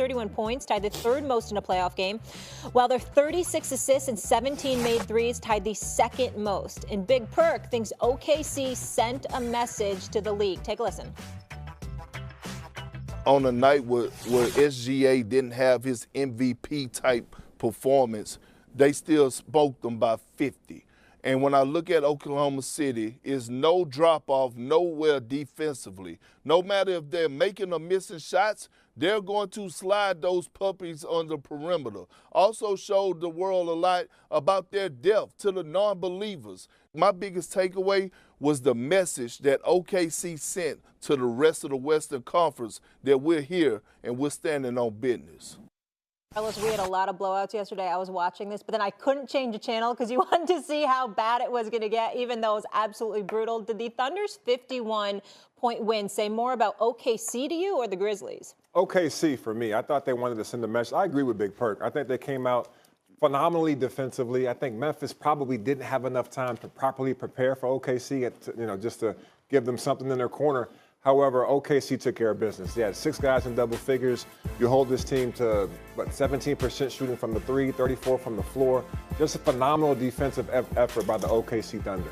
131 points, tied the third most in a playoff game, while their 36 assists and 17 made threes tied the second most. And Big Perk thinks OKC sent a message to the league. Take a listen. On a night where SGA didn't have his MVP-type performance, they still spoke them by 50. And when I look at Oklahoma City, it's no drop-off nowhere defensively. No matter if they're making or missing shots, they're going to slide those puppies on the perimeter. Also showed the world a lot about their depth to the non-believers. My biggest takeaway was the message that OKC sent to the rest of the Western Conference that we're here and we're standing on business. Carlos, we had a lot of blowouts yesterday. I was watching this, but then I couldn't change the channel because you wanted to see how bad it was going to get, even though it was absolutely brutal. Did the Thunder's 51-point win say more about OKC to you or the Grizzlies? OKC for me. I thought they wanted to send a message. I agree with Big Perk. I think they came out phenomenally defensively. I think Memphis probably didn't have enough time to properly prepare for OKC, just to give them something in their corner. However, OKC took care of business. They had 6 guys in double figures. You hold this team to, 17% shooting from the 3, 34 from the floor. Just a phenomenal defensive effort by the OKC Thunder.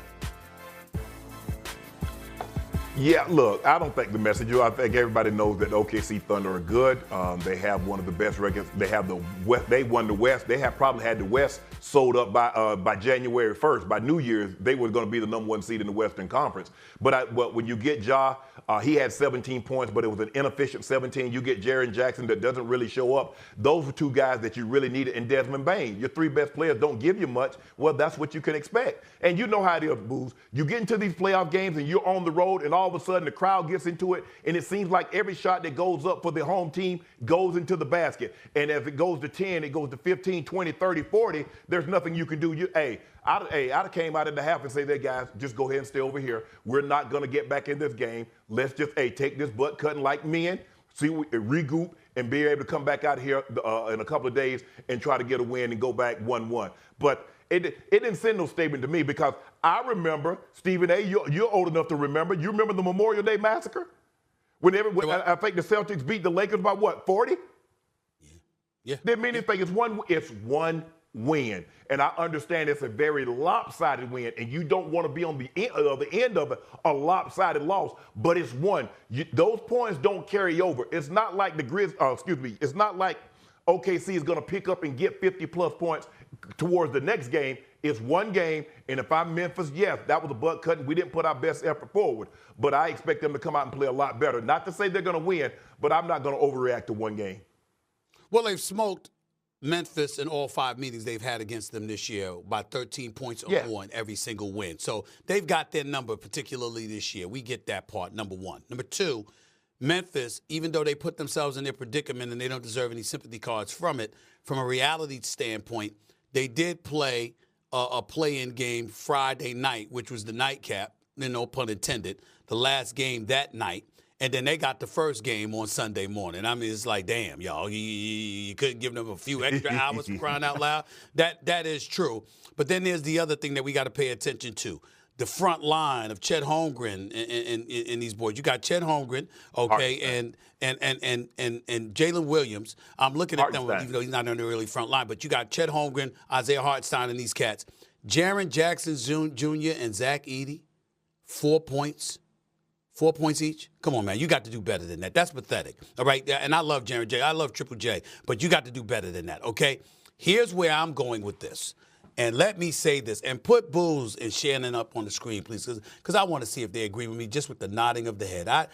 Yeah, look, I don't think the message. I think everybody knows that OKC Thunder are good. They have one of the best records. They have the West. They won the West. They have probably had the West sold up by January 1st. By New Year's, they were going to be the #1 seed in the Western Conference. But when you get Ja, he had 17 points, but it was an inefficient 17. You get Jaren Jackson that doesn't really show up. Those are 2 guys that you really needed, and Desmond Bane. Your 3 best players don't give you much. Well, that's what you can expect. And you know how it is, Booze. You get into these playoff games and you're on the road, and all of a sudden the crowd gets into it, and it seems like every shot that goes up for the home team goes into the basket. And as it goes to 10, it goes to 15, 20, 30, 40. There's nothing you can do. I'd have came out in the half and say, guys, just go ahead and stay over here. We're not going to get back in this game. Let's just, take this butt cutting like men, regroup, and be able to come back out here in a couple of days and try to get a win and go back 1-1. But it didn't send no statement to me, because I remember, Stephen A., you're old enough to remember. You remember the Memorial Day Massacre? When I think the Celtics beat the Lakers by what, 40? Yeah. Didn't mean anything. It's one win. And I understand it's a very lopsided win, and you don't want to be on the end of it, a lopsided loss, but it's one. Those points don't carry over. It's not like it's not like OKC is going to pick up and get 50-plus points towards the next game. It's one game, and if I'm Memphis, yes, that was a butt cut, and we didn't put our best effort forward. But I expect them to come out and play a lot better. Not to say they're going to win, but I'm not going to overreact to one game. Well, they've smoked Memphis in all 5 meetings they've had against them this year by 13 points or more in every single win. So they've got their number, particularly this year. We get that part, number one. Number two, Memphis, even though they put themselves in their predicament and they don't deserve any sympathy cards from it, from a reality standpoint, they did play a play-in game Friday night, which was the nightcap, no pun intended, the last game that night. And then they got the first game on Sunday morning. I mean, it's like, damn, y'all, you couldn't give them a few extra hours for crying out loud. That is true. But then there's the other thing that we got to pay attention to. The front line of Chet Holmgren and these boys. You got Chet Holmgren, okay, and Jalen Williams. I'm looking at them, even though he's not on the really front line. But you got Chet Holmgren, Isaiah Hartenstein, and these cats. Jaren Jackson Jr. and Zach Edey, 4 points. 4 points each? Come on, man. You got to do better than that. That's pathetic. All right? And I love Jaren J. I love Triple J. But you got to do better than that, okay? Here's where I'm going with this. And let me say this. And put Bulls and Shannon up on the screen, please, because I want to see if they agree with me just with the nodding of the head.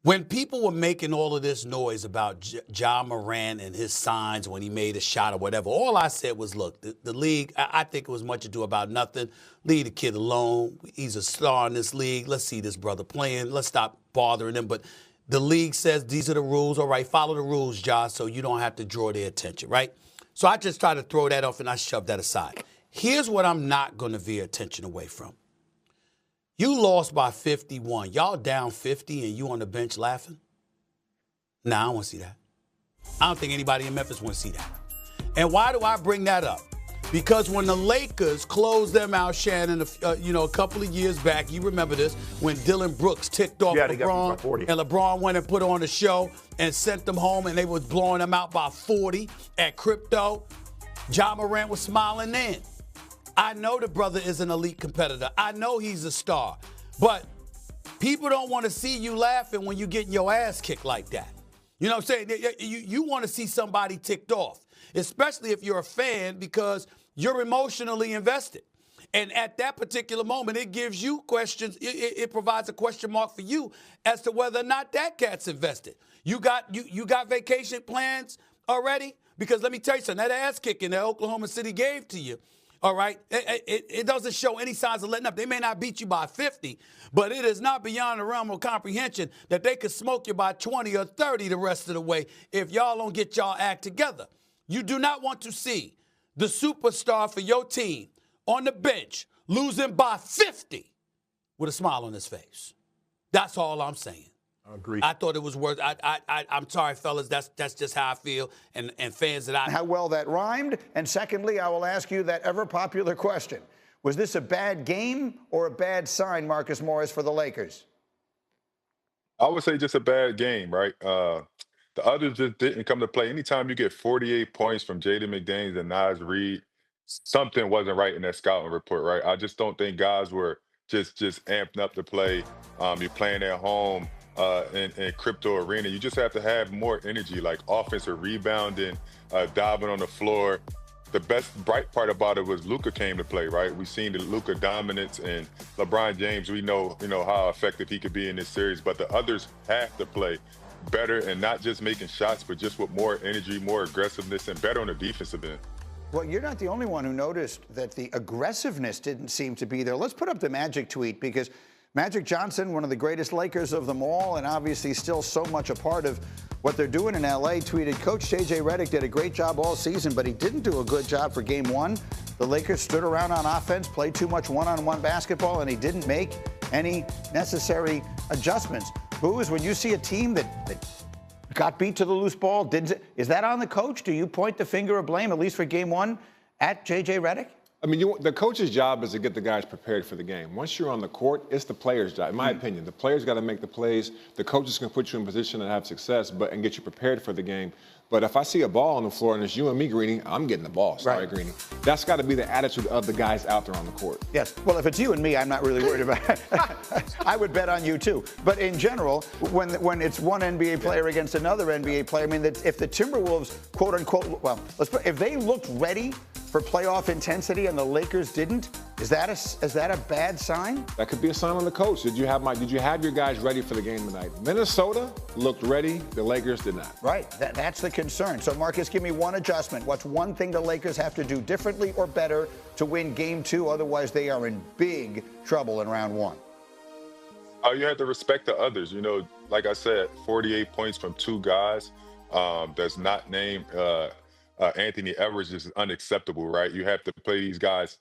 When people were making all of this noise about Ja Morant and his signs when he made a shot or whatever, all I said was, look, the league, I think it was much ado about nothing. Leave the kid alone. He's a star in this league. Let's see this brother playing. Let's stop bothering him. But the league says these are the rules. All right, follow the rules, Ja, so you don't have to draw their attention, right? So I just try to throw that off and I shove that aside. Here's what I'm not going to veer attention away from. You lost by 51. Y'all down 50 and you on the bench laughing? Nah, I don't want to see that. I don't think anybody in Memphis want to see that. And why do I bring that up? Because when the Lakers closed them out, Shannon, a couple of years back, you remember this, when Dylan Brooks ticked off Yeah, they got beat by LeBron, 40. and LeBron went and put on a show and sent them home, and they was blowing them out by 40 at Crypto. Ja Morant was smiling then. I know the brother is an elite competitor. I know he's a star. But people don't want to see you laughing when you're getting your ass kicked like that. You know what I'm saying? You want to see somebody ticked off, especially if you're a fan, because you're emotionally invested. And at that particular moment, it gives you questions. It provides a question mark for you as to whether or not that cat's invested. You got vacation plans already? Because let me tell you something, that ass kicking that Oklahoma City gave to you, all right, it doesn't show any signs of letting up. They may not beat you by 50, but it is not beyond the realm of comprehension that they could smoke you by 20 or 30 the rest of the way if y'all don't get y'all act together. You do not want to see the superstar for your team on the bench losing by 50 with a smile on his face. That's all I'm saying. I agree. I thought it was worth. I'm sorry, fellas. That's just how I feel, and fans that I. How well that rhymed. And secondly, I will ask you that ever popular question: was this a bad game or a bad sign, Marcus Morris, for the Lakers? I would say just a bad game, right? The others just didn't come to play. Anytime you get 48 points from Jaden McDaniels and Naz Reid, something wasn't right in that scouting report, right? I just don't think guys were just amping up to play. You're playing at home in Crypto Arena. You just have to have more energy, like offensive rebounding, diving on the floor. The best bright part about it was Luka came to play, right? We've seen the Luka dominance, and LeBron James, we know how effective he could be in this series, but the others have to play better, and not just making shots, but just with more energy, more aggressiveness, and better on the defensive end. Well, you're not the only one who noticed that the aggressiveness didn't seem to be there. Let's put up the Magic tweet, because Magic Johnson, one of the greatest Lakers of them all, and obviously still so much a part of what they're doing in L.A., tweeted, Coach J.J. Redick did a great job all season, but he didn't do a good job for Game 1. The Lakers stood around on offense, played too much one-on-one basketball, and he didn't make any necessary adjustments. Booze, when you see a team that got beat to the loose ball, is that on the coach? Do you point the finger of blame, at least for Game 1, at J.J. Redick? I mean, the coach's job is to get the guys prepared for the game. Once you're on the court, it's the player's job. In my opinion, the players got to make the plays. The coaches can put you in position to have success, and get you prepared for the game. But if I see a ball on the floor and it's you and me, Greeny, I'm getting the ball. Sorry, Greeny. That's got to be the attitude of the guys out there on the court. Yes. Well, if it's you and me, I'm not really worried about it. I would bet on you, too. But in general, when it's one NBA player against another NBA player, I mean, if the Timberwolves, quote unquote, well, if they looked ready for playoff intensity and the Lakers didn't, is that a bad sign? That could be a sign on the coach. Did you have your guys ready for the game tonight? Minnesota looked ready. The Lakers did not. Right. That's the concern. So, Marcus, give me one adjustment. What's one thing the Lakers have to do differently or better to win Game 2? Otherwise, they are in big trouble in round 1. You have to respect the others. Like I said, 48 points from two guys that's not named Anthony Edwards is unacceptable, right? You have to play these guys